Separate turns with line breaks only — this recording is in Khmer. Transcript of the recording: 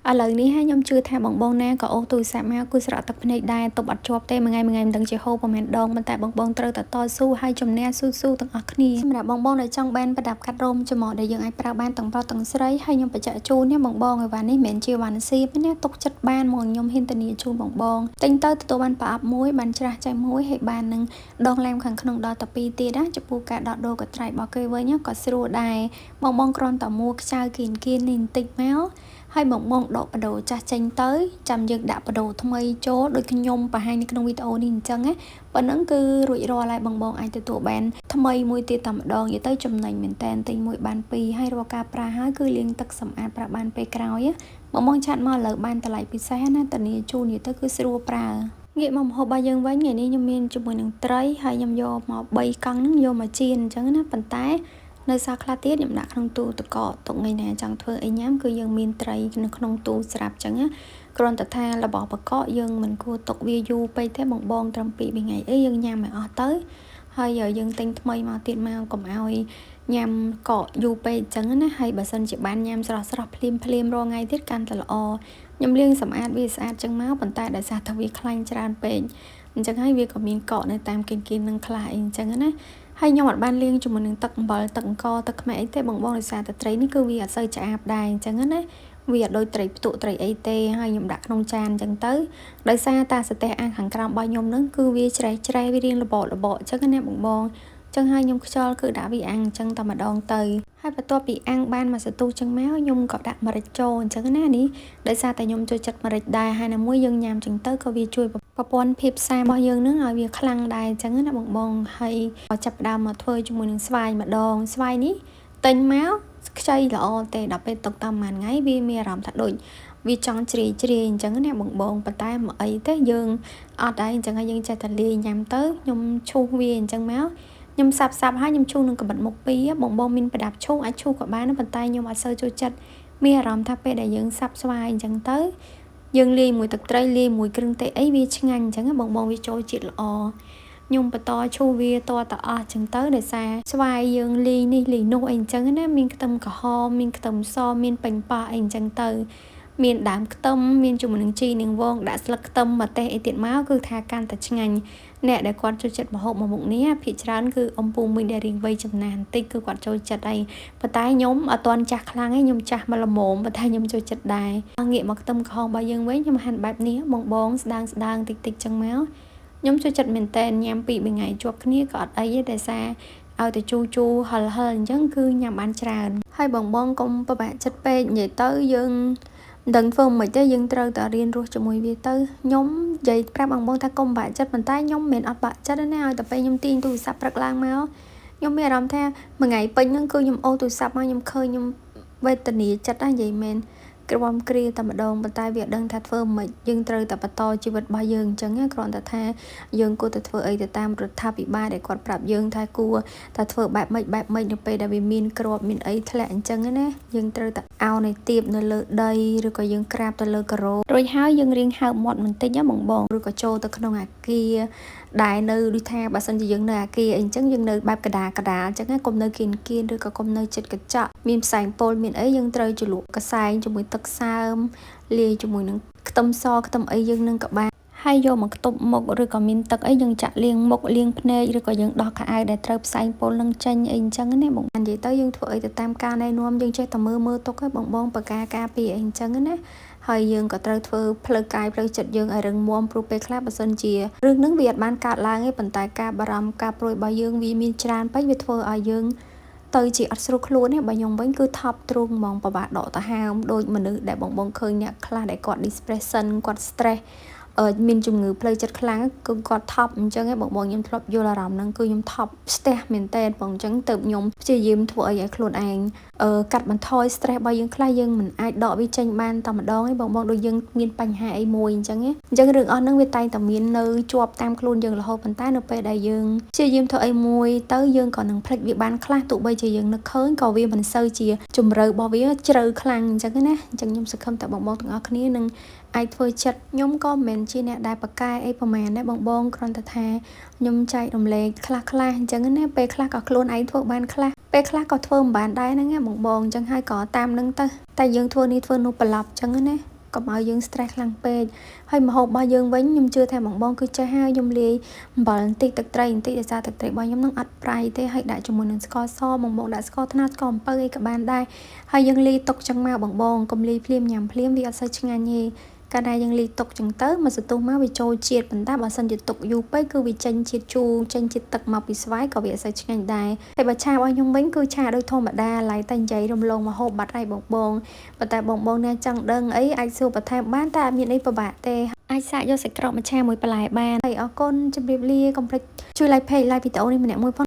ឥឡូវនេះហើយខ្ញុំជឿថាបងណាក៏អូសទូរស័ព្ទមកគឺស្រក់ទឹកភ្នែកដែរទប់អត់ជាប់ទេមួយថ្ងៃមិនដឹងជាហូរប្រហែលដងប៉ុន្តែបងត្រូវតែតស៊ូហើយជំនះស៊ូទាំងអស់គ្នាសម្រាប់បងដែលចង់បានប្រដាប់កាត់រោមច្រមុះដែលយើងអាចប្រើបានទាំងប្រុសទាំងស្រីហើយខ្ញុំបញ្ជាក់ជូននេះបងឲ្យវ៉ានេះមិនមែនជាវ៉ាន់សៀបទេណាទុកចិត្តបានមកខ្ញុំហ៊ានធានាជូនបងទិញទៅទទួលបានប្រអប់មួយបានច្រាស់ចែមួយហើយបាននឹងដងឡែមខាងក្នុងដល់ទៅ2ទៀតណាចំពោះការដកដូរកត្រៃរបស់គេវិញក៏ស្រួលដែរបងគ្រាន់តែមួខ្ចៅគៀននេះបន្តិចមកហើយបងដកបដូរចាស់ចេញទៅចាំយើងដាក់បដូរថ្មីចូលដូចខ្ញុំបង្ហាញនៅក្នុងវីដេអូនេះអញ្ចឹងណាប៉ុណ្ណឹងគឺរួចរាល់ហើយបងអាចទទួលបានថ្មីមួយទៀតតែម្ដងនិយាយទៅចំណេញមែនតែនទិញមួយបានពីរហើយរាល់ការប្រើហើយគឺលាងទឹកសម្អាតប្រើបានពេលក្រោយបងឆាត់មកលើបានតម្លៃពិសេសណាតានីជូននិយាយទៅគឺស្រួលប្រើងាកមកម្ហូបរបស់យើងវិញថ្ងៃនេះខ្ញុំមានជាមួយនឹងត្រីហើយខ្ញុំយកមក3កង់ហ្នឹងយកមកចៀនអញ្ចឹងណាប៉ុន្តែនៅសាខ្លះទៀតខ្ញុំដាក់ក្នុងទូទឹកកកទុកថ្ងៃណាចង់ធ្វើអីញ៉ាំគឺយើងមានត្រីនៅក្នុងទូស្រាប់អញ្ចឹងណាគ្រាន់តែថារបស់បកកយើងមិនគួរទុកវាយូរពេកទេបងត្រឹម2ថ្ងៃអីយើងញ៉ាំឲ្យអស់ទៅហើយយើងទិញថ្មីមកទៀតមកកុំឲ្យញ៉ាំកកយូរពេកអញ្ចឹងណាហើយបើសិនជាបានញ៉ាំស្រស់ភ្លាមរាល់ថ្ងៃទៀតកាន់តែល្អខ្ញុំលាងសម្អាតវាស្អាតចឹងមកប៉ុន្តែដោយសារថាវាខ្លាញ់ច្រើនពេកអញ្ចឹងហើយវាក៏មានកកនៅតាមគីននឹងខ្លះអីអញ្ចឹងណាហើយខ្ញុំអត់បានលាងជាមួយនឹងទឹកអំបិលទឹកអង្ករទឹកខ្មេះអីទេបងដោយសារតែត្រីនេះគឺវាអត់សូវឆ្អាបដែរអញ្ចឹងណាវាអត់ដូចត្រីផ្ទុកត្រីអីទេហើយខ្ញុំដាក់ក្នុងចានអញ្ចឹងទៅដោយសារតាសទេសអាំងខាងក្រោមរបស់ខ្ញុំនឹងគឺវាច្រេះវារៀងលបអញ្ចឹងណាបងចឹងហើយខ្ញុំខ្យល់គឺដាក់វាអាំងអញ្ចឹងតែម្ដងទៅហើយបន្ទាប់ពីអាំងបានមួយសន្ទុះចឹងមកខ្ញុំក៏ដាក់ម្រេចចូលអញ្ចឹងណានេះដោយសារតែខ្ញុំចូលចិត្តម្រេចដែរហើយនៅមួយយើងញ៉ាំចឹងទៅក៏វាជួយប្រព័ន្ធភាពស៊ាំរបស់យើងនឹងឲ្យវាខ្លាំងដែរអញ្ចឹងណាបងហើយចាប់ផ្ដើមមកធ្វើជាមួយនឹងស្វាយម្ដងស្វាយនេះទិញមកខ្ចីល្អទេដល់ពេលទុកតាមមួយថ្ងៃវាមានអារម្មណ៍ថាដូចវាចង់ជ្រាយអញ្ចឹងណាបងប៉ុន្តែមកអីទេយើងអត់ដែរអញ្ចឹងហើយយើងចេះតែលាយញ៉ាំទៅខ្ញុំឈូសវាអញ្ចឹងមកខ្ញុំសាប់ហើយខ្ញុំឈូសនឹងកបិតមុខពីរបងមានប្រដាប់ឈូសអាចឈូសក៏បានប៉ុន្តែខ្ញុំអត់សូវចូលចិត្តមានអារម្មណ៍ថាពេលដែលយើងសាប់ស្វាយអញ្ចឹងទៅយើងលាយមួយទឹកត្រីលាយមួយគ្រឿងទេសអីវាឆ្ងាញ់អញ្ចឹងបងវាចូលជាតិល្អខ្ញុំបន្តឈូសវាតទៅអស់អញ្ចឹងទៅដោយសារស្វាយយើងលាយនេះលាយនោះអីអញ្ចឹងណាមានខ្ទឹមក្រហមមានខ្ទឹមសមានប៉េងប៉ោះអីអញ្ចឹងទៅមានដើមខ្ទឹមមានជាមួយនឹងជីនាងវងដាក់ស្លឹកខ្ទឹមម្ទេសអីទៀតមកគឺថាកាន់តែឆ្ងាញ់អ្នកដែលគាត់ចូលចិត្តម្ហូបមួយមុខនេះភាគច្រើនគឺអំពូមួយដែលរៀងវ័យចំណាស់បន្តិចគឺគាត់ចូលចិត្តហើយប៉ុន្តែខ្ញុំអត់ទាន់ចាស់ខ្លាំងទេខ្ញុំចាស់មកល្មមប៉ុន្តែខ្ញុំចូលចិត្តដែរងាកមកខ្ទឹមក្រហមរបស់យើងវិញខ្ញុំហាន់បែបនេះបងស្ដាងតិចចឹងមកខ្ញុំចូលចិត្តមែនតើញ៉ាំ2-3ថ្ងៃជាប់គ្នាក៏អត់អីទេតែសារឲ្យតែជូរហឹលអញ្ចឹងគឺញ៉ាំបានច្រើនហើយបងកុំពិបាកចិត្តពេកនិយាយទៅយើងដឹងធ្វើមិនទេយើងត្រូវតែរៀនរស់ជាមួយវាទៅខ្ញុំនិយាយប្រាប់បងថាកុំបាក់ចិត្តប៉ុន្តែខ្ញុំមិនអត់បាក់ចិត្តទេណាឲ្យតែពេលខ្ញុំទាញទូរស័ព្ទព្រឹកឡើងមកខ្ញុំមានអារម្មណ៍ថាមួយថ្ងៃពេញហ្នឹងគឺខ្ញុំអូសទូរស័ព្ទមកខ្ញុំឃើញខ្ញុំវេទនាចិត្តណានិយាយមែនគ្រាំគ្រាតែម្ដងប៉ុន្តែវាអត់ដឹងថាធ្វើមិនយើងត្រូវតែបន្តជីវិតរបស់យើងអញ្ចឹងគ្រាន់តែថាយើងគួរតែធ្វើអីទៅតាមរដ្ឋាភិបាលដែលគាត់ប្រាប់យើងថាគួរតែធ្វើបែបម៉េចនៅពេលដែលវាមានគ្រាប់មានអីធ្លាក់អញ្ចឹងណាយើងត្រូវតែអោនឲ្យទាបនៅលើដីឬក៏យើងក្រាបទៅលើការ៉ូរួចហើយយើងរៀងហើបមាត់បន្តិចបងឬក៏ចូលទៅក្នុងអាគារដែលនៅដូចថាបើសិនជាយើងនៅអាគារអីអញ្ចឹងយើងនៅបែបកដាលអញ្ចឹងកុំនៅគៀនឬក៏កុំនៅចិត្តកញ្ចក់មានផ្សែងពុលមានអីយើងត្រូវជ្រលក់កសែងជាមួយទឹកសើមលាយជាមួយនឹងខ្ទឹមសខ្ទឹមអីយើងនឹងក៏បានហើយយកមកខ្ទប់មុខឬក៏មានទឹកអីយើងចាក់លាងមុខលាងភ្នែកឬក៏យើងដោះខោអាវដែលត្រូវផ្សែងពុលនឹងចេញអីអញ្ចឹងណាបងនិយាយទៅយើងធ្វើអីទៅតាមការណែនាំយើងចេះតែមើលទុកឲ្យបងបកាការពារអីអញ្ចឹងណាហើយយើងក៏ត្រូវធ្វើផ្លូវកាយផ្លូវចិត្តយើងឲ្យរឹងមាំព្រោះពេលខ្លះបើសិនជារឿងហ្នឹងវាអត់បានកើតឡើងទេប៉ុន្តែការបារម្ភការព្រួយរបស់យើងវាមានច្រើនពេកវាធ្វើឲ្យយើងទៅជាអត់ស្រួលខ្លួនទេបើខ្ញុំវិញគឺថប់ទ្រូងហ្មងពិបាកដកដង្ហើមដូចមនុស្សដែលបងឃើញអ្នកខ្លះដែលគាត់ depression គាត់ stress មានជំងឺផ្លូវចិត្តខ្លាំងគឺគាត់ថប់អញ្ចឹងបងខ្ញុំធ្លាប់យល់អារម្មណ៍ហ្នឹងគឺខ្ញុំថប់ស្ទះមែនតើបងអញ្ចឹងទៅខ្ញុំព្យាយាមធ្វើអីឲ្យខ្លួនឯងកាត់បន្ថយ stress របស់យើងខ្លះយើងមិនអាចដកវាចេញបានតែម្ដងទេបងដូចយើងមានបញ្ហាអីមួយអញ្ចឹងរឿងអស់ហ្នឹងវាតែងតែមាននៅជាប់តាមខ្លួនយើងរហូតប៉ុន្តែនៅពេលដែលយើងព្យាយាមធ្វើអីមួយទៅយើងក៏នឹងភ្លេចវាបានខ្លះទោះបីជាយើងនឹកឃើញក៏វាមិនសូវជាជំរឿរបស់វាជ្រៅខ្លាំងអញ្ចឹងណាអញ្ចឹងខ្ញុំសង្ឃឹមតែបងទាំងអស់គ្នានឹងអាចធ្វើចិត្តខ្ញុំក៏មិនមែនជាអ្នកដែលបកកែអីប្រហែលដែរបងគ្រាន់តែថាខ្ញុំចែករំលែកខ្លះអញ្ចឹងណាពេលខ្លះក៏ខ្លួនឯងធ្វើបានខ្លះពេលខ្លះក៏ធ្វើមិនបានដែរហ្នឹងបងអញ្ចឹងហើយក៏តាមនឹងទៅតែយើងធ្វើនេះធ្វើនោះប្រឡប់អញ្ចឹងណា កុំឲ្យយើង stress ខ្លាំងពេកហើយម្ហូបរបស់យើងវិញខ្ញុំជឿថាបងគឺចេះហើយខ្ញុំលាយអំបិលបន្តិចទឹកត្រីបន្តិចដោយសារទឹកត្រីរបស់ខ្ញុំនឹងអត់ប្រៃទេហើយដាក់ជាមួយនឹងស្ករសបងដាក់ស្ករត្នោតស្ករអំពៅអីក៏បានដែរហើយយើងលាយទុកចឹងមកបងកុំលាយភ្លាមញ៉ាំភ្លាមវាអត់សូវឆ្ងាញ់ទេកាលណាយើងលាយទុកចឹងទៅមកសន្ទុះមកវាចូលជាតិប៉ុន្តែបើសិនជាទុកយូរពេកគឺវាចេញជាតិជូរចេញជាតិទឹកមកពីស្វាយក៏វាអត់សូវឆ្ងាញ់ដែរហើយបើឆារបស់ខ្ញុំវិញគឺឆាដូចធម្មតាឡើយតែនិយាយរំលងមកហូបបាត់ហើយបងប៉ុន្តែបងអ្នកចង់ដឹងអីអាចសួរបន្ថែមបានតែអត់មានអីពិបាកទេអាចសាកយកសាច់ក្រកមកឆាមួយបន្លែបានហើយអរគុណជម្រាបលាកុំភ្លេចជួយ like page like វីដេអូនេះម្នាក់មួយផង